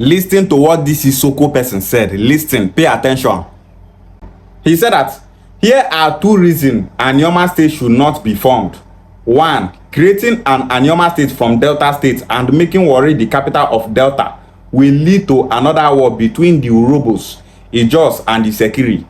Listen to what this Isoko person said. Listen, pay attention. He said that here are two reasons Anioma State should not be formed. One, creating an Anioma State from Delta State and making Warri the capital of Delta will lead to another war between the Urhobos, Ijaws, and Itsekiri.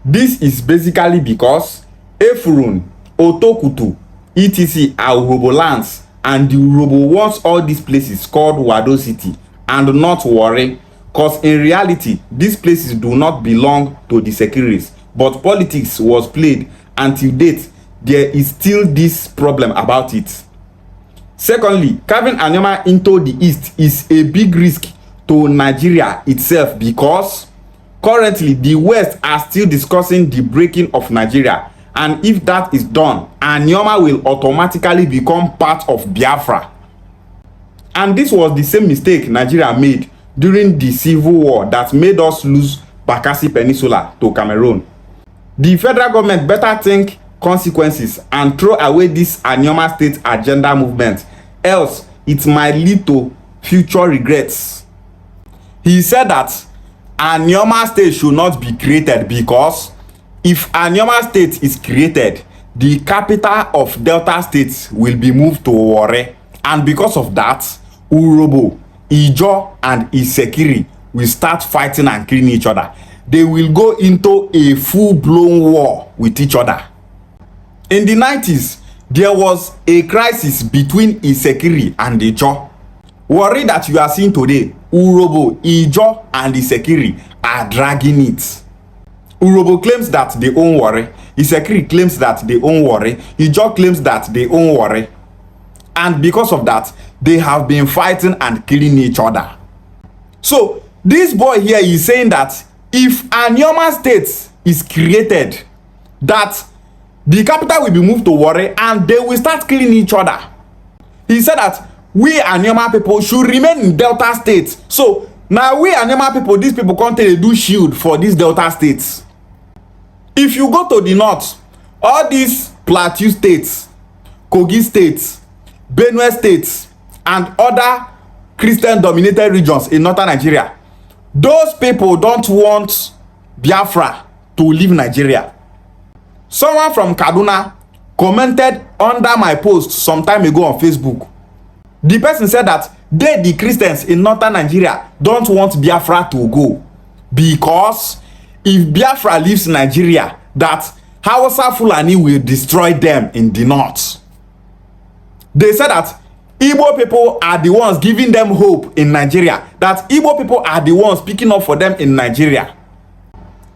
This is basically because Efurun, Otokutu, etc. are Urhobo lands, and the Urhobo wants all these places called Wado City and not Warri, cause in reality these places do not belong to the Itsekiris, but politics was played. Until date there is still this problem about it. Secondly, carving Anioma into the east is a big risk to Nigeria itself because currently the west are still discussing the breaking of Nigeria, and if that is done, Anioma will automatically become part of Biafra. And this was the same mistake Nigeria made during the civil war that made us lose Bakassi Peninsula to Cameroon. The federal government better think consequences and throw away this Anioma State agenda movement, else it might lead to future regrets. He said that Anioma State should not be created because if Anioma State is created, the capital of Delta State will be moved to Warri, and because of that, Urhobo, Ijaw, and Itsekiri will start fighting and killing each other. They will go into a full-blown war with each other. In the 90s, there was a crisis between Itsekiri and Ijaw. Warri that you are seeing today, Urhobo, Ijaw, and Itsekiri are dragging it. Urhobo claims that they own Warri, Itsekiri claims that they own Warri, Ijaw claims that they own Warri. And because of that, they have been fighting and killing each other. So, this boy here is saying that if Anioma State is created, that the capital will be moved to Warri and they will start killing each other. He said that we Anioma people should remain in Delta State. So, now we Anioma people, these people can't do shield for these Delta states. If you go to the north, all these Plateau states, Kogi states, Benue states, and other Christian-dominated regions in northern Nigeria, those people don't want Biafra to leave Nigeria. Someone from Kaduna commented under my post some time ago on Facebook. The person said that they, the Christians in northern Nigeria, don't want Biafra to go because if Biafra leaves Nigeria, that Hausa Fulani will destroy them in the north. They said that Igbo people are the ones giving them hope in Nigeria, that Igbo people are the ones speaking up for them in Nigeria.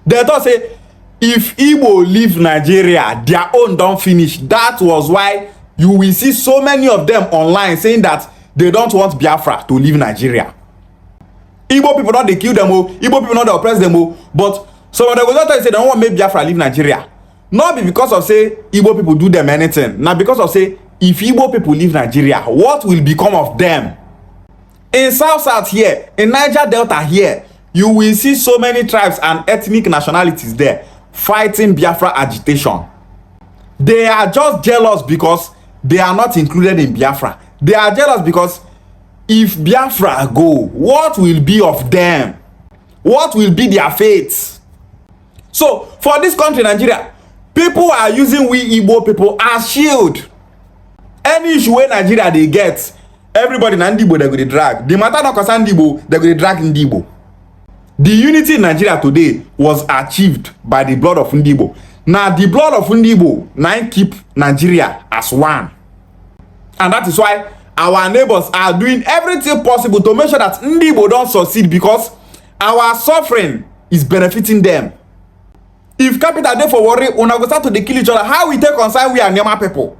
They thought say if Igbo leave Nigeria, their own don't finish. That was why you will see so many of them online saying that they don't want Biafra to leave Nigeria. Igbo people not they kill them, Igbo people not they oppress them, but some of them will not say they don't want make Biafra leave Nigeria. Not be because of say Igbo people do them anything. Now because of say if Igbo people leave Nigeria, what will become of them? In South here, in Niger Delta here, you will see so many tribes and ethnic nationalities there fighting Biafra agitation. They are just jealous because they are not included in Biafra. They are jealous because if Biafra go, what will be of them? What will be their fate? So, for this country, Nigeria, people are using we Igbo people as shield. Any issue where Nigeria they get, everybody in Ndibo they go to drag. The matter not concern Ndibo, they go to drag Ndibo. The unity in Nigeria today was achieved by the blood of Ndibo. Now the blood of Ndibo now keep Nigeria as one. And that is why our neighbors are doing everything possible to make sure that Ndibo don't succeed because our suffering is benefiting them. If capital dey for Warri, una go start to dey kill each other. How we take concern we Anioma people?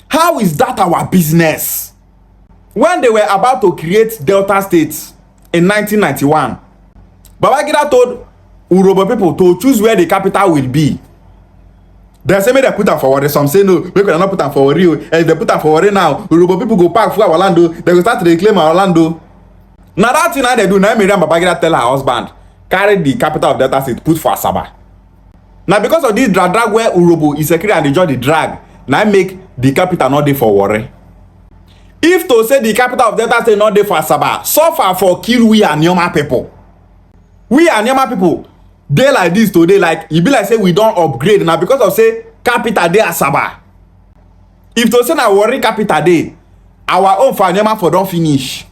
How is that our business? When they were about to create Delta State in 1991, Babangida told Urhobo people to choose where the capital will be. They say make they put am for Warri. Some say no, make we not put am for Warri. If they put am for Warri now, Urhobo people go pack for our land. They go start to reclaim our land. Now that thing they do, now Miriam Babangida tell her husband, carry the capital of Delta State, put for Asaba. Now because of this drag where Urhobo, Itsekiri and Ijaw the drag, now make the capital not there for Warri. If to say the capital of Delta State not dey for Asaba, suffer for kill we Anioma people. We Anioma people dey like this today, like e be like say we don upgrade na because of say capital dey Asaba. If to say na Warri capital dey, our own for Anioma for don finish.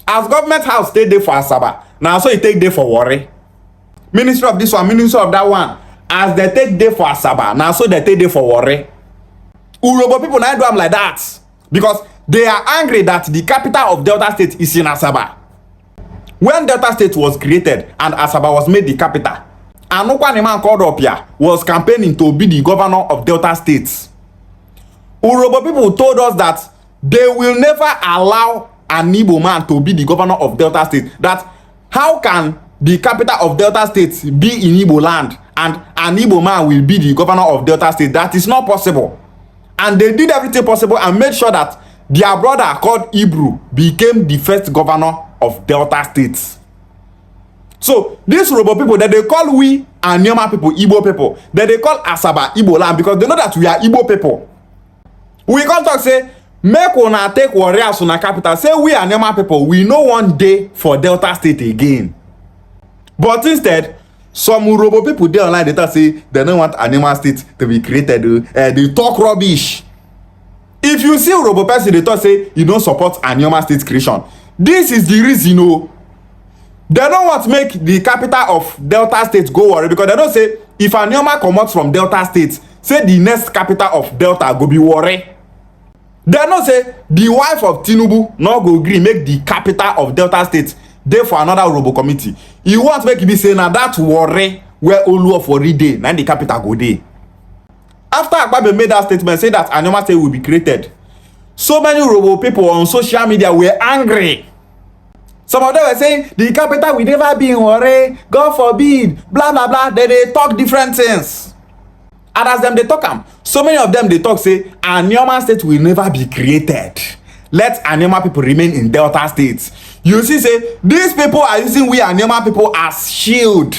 As government house take dey for Asaba, na so e take dey for Warri. Ministry of this one, ministry of that one, as they take dey for Asaba, na so they take dey for Warri. Urhobo people na do am like that because they are angry that the capital of Delta State is in Asaba. When Delta State was created and Asaba was made the capital, Anukwa man called Opia was campaigning to be the governor of Delta State. Urhobo people told us that they will never allow an Igbo man to be the governor of Delta State. That how can the capital of Delta State be in Igbo land and an Igbo man will be the governor of Delta State? That is not possible. And they did everything possible and made sure that their brother called Ibru became the first governor of Delta State. So these Urhobo people that they call we Anioma people, Igbo people, that they call Asaba Igbo land because they know that we are Igbo people. We can't talk say make una take warriors on a capital. Say we Anioma people, we know one day for Delta State again. But instead, some Urhobo people dey online, they talk say they don't want Anioma State to be created. They talk rubbish. If you see Urhobo person, they talk say you don't support Anioma State creation. This is the reason, they don't want to make the capital of Delta State go Warri because they don't say if Anioma comot from Delta State, say the next capital of Delta go be Warri. They don't say the wife of Tinubu no go gree make the capital of Delta State dey for another Urhobo committee. You want to make it be say na that Warri where Olu of Warri dey, na the capital go dey. After Akpabio made that statement, say that Anioma State will be created, so many Urhobo people on social media were angry. Some of them were saying the capital will never be in Warri, God forbid, blah blah blah. They talk different things. And as them they talk am, so many of them they talk say Anioma State will never be created. Let Anioma people remain in Delta State. You see say these people are using we Anioma people as shield.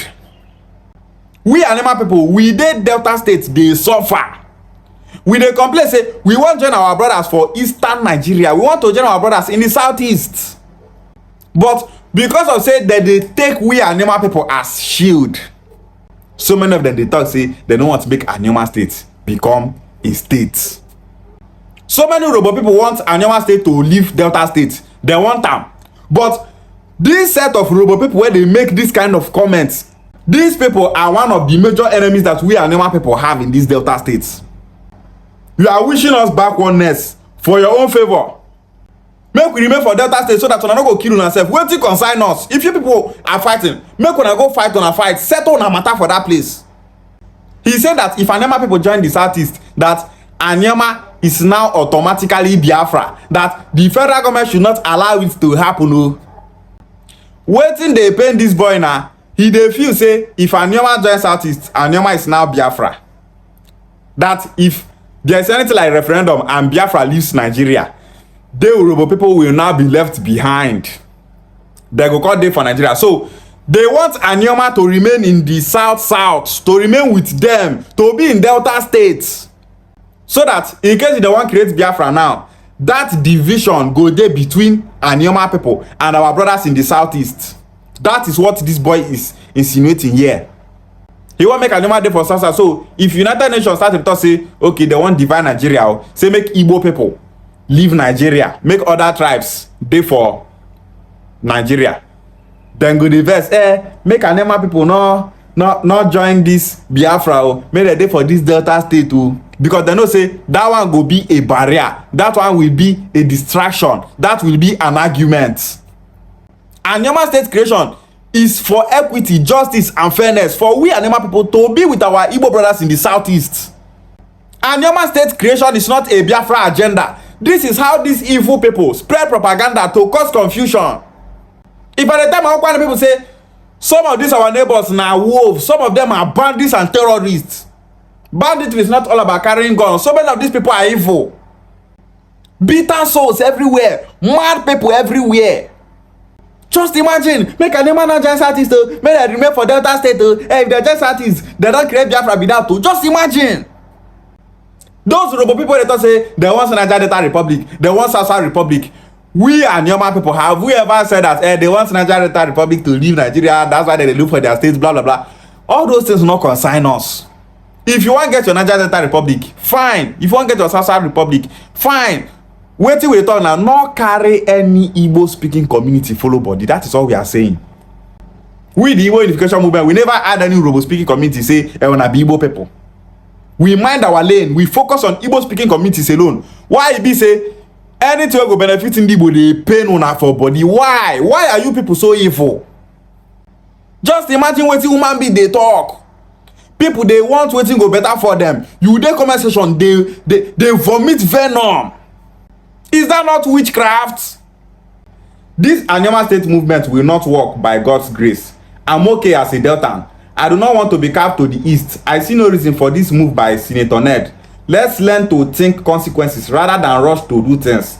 We Anioma people, we dey Delta State, they suffer. We dey complain say we want to join our brothers for Eastern Nigeria. We want to join our brothers in the Southeast. But because of say that they take we Anioma people as shield, so many of them they talk say they don't want to make Anioma State become a state. So many Urhobo people want Anioma State to leave Delta State. They want them. But this set of Urhobo people where they make this kind of comments, these people are one of the major enemies that we Anioma people have in these Delta States. You are wishing us backwardness for your own favor. Make we remain for Delta State so that we no go kill ourselves. Wetin concern us? If you people are fighting, make una go fight on a fight. Settle una matter for that place. He said that if Anioma people join the Southeast, that Anioma is now automatically Biafra. That the federal government should not allow it to happen. No. Wetin dey pain this boy now? He dey feel say if Anioma join Southeast, Anioma is now Biafra. That if there's anything like referendum and Biafra leaves Nigeria, the Urhobo people will now be left behind. They go call day for Nigeria. So they want Anioma to remain in the South, to remain with them, to be in Delta States. So that in case they want to create Biafra now, that division go there between Anioma people and our brothers in the Southeast. That is what this boy is insinuating here. He want make Anioma day for South. So if United Nations start to talk say, okay, they want divide Nigeria, say make Igbo people leave Nigeria, make other tribes dey for Nigeria, then go the verse make Anioma people not join this Biafra, make dem dey for this Delta State too, because they know say that one go be a barrier, that one will be a distraction, that will be an argument. Anioma State creation is for equity, justice and fairness, for we Anioma people to be with our Igbo brothers in the Southeast. Anioma State creation is not a Biafra agenda. This is how these evil people spread propaganda to cause confusion. If by the time Okwane people say some of these our neighbors now wolves, some of them are bandits and terrorists. Banditry is not all about carrying guns. So many of these people are evil. Bitter souls everywhere, mad people everywhere. Just imagine, make Anioma not join Southeast, make them remain for Delta State. If they join Southeast, they don't create Biafra without. Just imagine. Those Urhobo people, they talk say they want Nigeria Delta Republic, they want South Republic. We Anioma people, have we ever said that they want Nigeria Delta Republic to leave Nigeria? That's why they look for their states, blah blah blah. All those things not concern us. If you want to get your Nigeria Delta Republic, fine. If you want to get your South Republic, fine. Wait till we talk now. Not carry any Igbo-speaking community follow body. That is all we are saying. We the Igbo unification movement, we never had any Urhobo-speaking community say wanna be Igbo people. We mind our lane. We focus on Igbo-speaking communities alone. Why it be say anything go benefit in Igbo, they pain una for body? Why? Why are you people so evil? Just imagine wetin human being they talk. People they want wetin go better for them. You dey comment section, they vomit venom. Is that not witchcraft? This Anioma State movement will not work by God's grace. I'm okay as a Deltan. I do not want to be carved to the east. I see no reason for this move by Senator Ned. Let's learn to think consequences rather than rush to do things.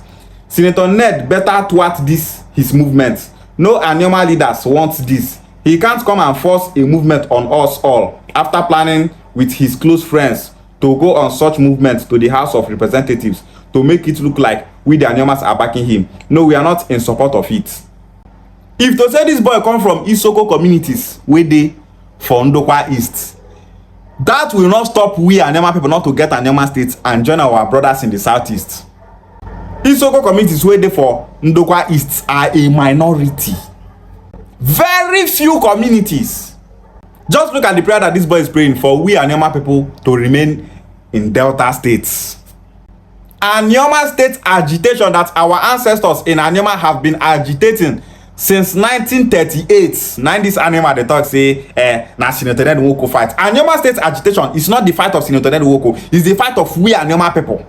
Senator Ned better thwart this his movement. No Anioma leaders want this. He can't come and force a movement on us all after planning with his close friends to go on such movement to the House of Representatives to make it look like we the Aniomas are backing him. No, we are not in support of it. If to say this boy come from Isoko communities wey dey for Ndokwa East, that will not stop we Anioma people not to get Anioma State and join our brothers in the southeast. Isoko communities wey dey for Ndokwa East are a minority. Very few communities. Just look at the prayer that this boy is praying for we Anioma people to remain in Delta states. Anioma State agitation that our ancestors in Anioma have been agitating since 1938. Now this Anioma they talk say na Senator Ned Woko fight. Anioma State agitation is not the fight of Senator Ned Woko, it's the fight of we Anioma people.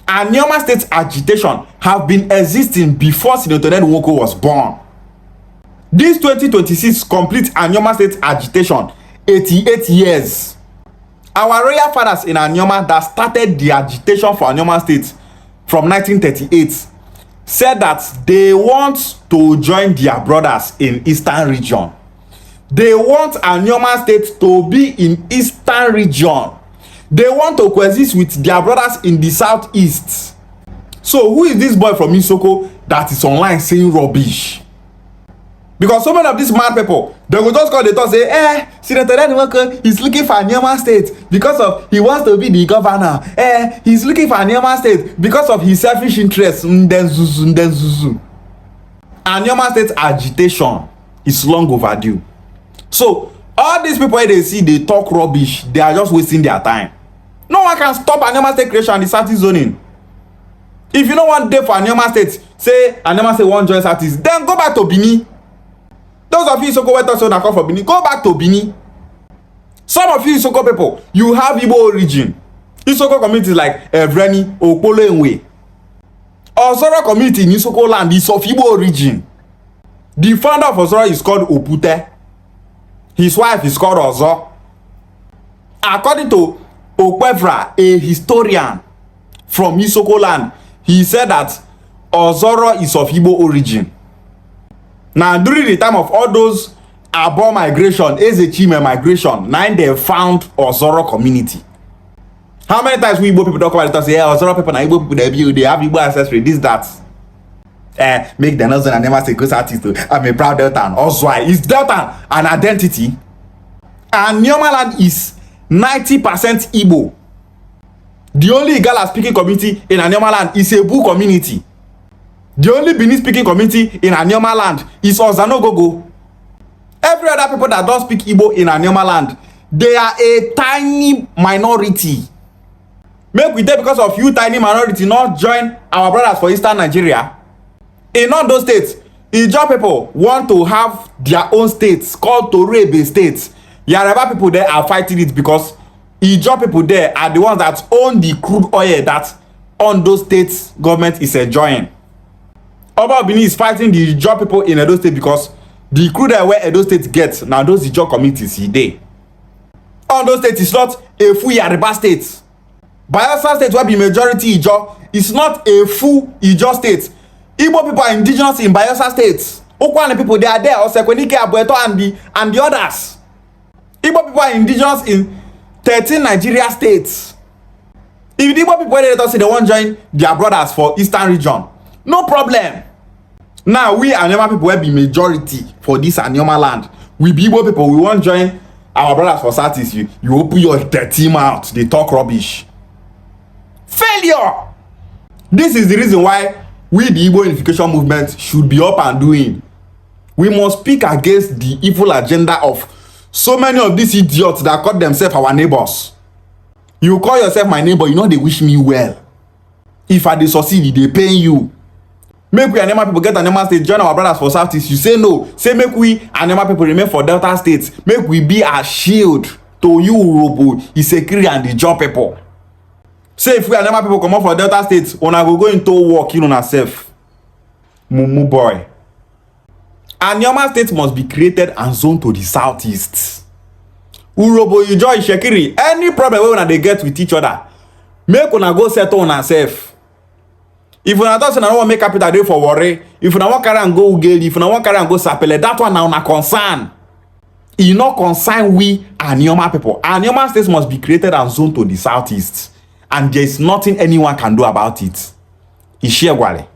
Anioma State agitation have been existing before Senator Ned Woko was born. This 2026 complete Anioma State agitation 88 years. Our royal fathers in Anioma that started the agitation for Anioma State from 1938 said that they want to join their brothers in Eastern region. They want Anioma State to be in Eastern region. They want to coexist with their brothers in the Southeast. So who is this boy from Isoko that is online saying rubbish? Because so many of these mad people, they will just call the talk say, Senator Ned is looking for Anioma State because of he wants to be the governor. He's looking for Anioma State because of his selfish interests. Anioma State agitation is long overdue. So all these people they see, they talk rubbish. They are just wasting their time. No one can stop Anioma State creation and the Southeast zoning. If you don't want day for Anioma State, say Anioma State won't join Southeast, then go back to Bini. Those of you Isoko went also come for Bini, go back to Bini. Some of you Isoko people, you have Igbo origin. Isoko community like Evreni, Okpolo Enwe. Ozoro community in Isoko land is of Igbo origin. The founder of Ozoro is called Opute. His wife is called Ozo. According to Okwevra, a historian from Isoko land, he said that Ozoro is of Igbo origin. Now during the time of all those Abo migration, Ezechime migration, now they found Ozoro community. How many times we Igbo people talk about it and say, Ozoro people na Igbo people they have Igbo ancestry, this that. Make the Northern and never say go artist. I'm a proud Deltan. Also, is Deltan an identity? And Anioma land is 90% Igbo. The only Igala speaking community in Anioma land is a Bu community. The only Benin speaking community in Anioma land is Ozanogogo. Every other people that don't speak Igbo in Anioma land, they are a tiny minority. Make we there because of you tiny minority not join our brothers for Eastern Nigeria. In all those states, Ijaw people want to have their own states called Torebe states. Yoruba people there are fighting it because Ijaw people there are the ones that own the crude oil that on those states government is enjoying. Oba Bini is fighting the Ijaw people in Edo State because the crude oil where Edo State gets now those Ijaw communities there. On those states is not a full Yoruba state. Bayelsa State where be majority Ijaw is not a full Ijaw state. Igbo people are indigenous in Bayelsa State. Okwane people they are there. Osekwenike, Abueto and the others. Igbo people are indigenous in 13 Nigeria states. If the Igbo people wey dey say they wan join their brothers for eastern region, no problem. Now we Anioma people wey be majority for this Anioma land, we be Igbo people, we wan join our brothers for southeast. You open your dirty mouth, they talk rubbish. Failure. This is the reason why we the Igbo unification movement should be up and doing. We must speak against the evil agenda of so many of these idiots that call themselves our neighbors. You call yourself my neighbor, you know they wish me well. If I dey succeed, they pay you. Make we Anioma people get Anioma State, join our brothers for southeast. You say no. Say make we Anioma people remain for Delta states. Make we be a shield to you Urhobo, Itsekiri and the Ijaw people. Say if we Anioma people come up for Delta states, una go into war, kill una self. Mumu boy. Anioma State must be created and zoned to the southeast. Urhobo, Ijaw, Itsekiri, any problem wey una dey get with each other, make una go settle una self. If una talk say una no wan make capital dey for Warri, if una wan carry am go Ugeli, if una wan carry am go Sapele, that one na una concern. E no concern we Anioma people. Anioma State must be created and zoned to the southeast, and there is nothing anyone can do about it. Ishegwale.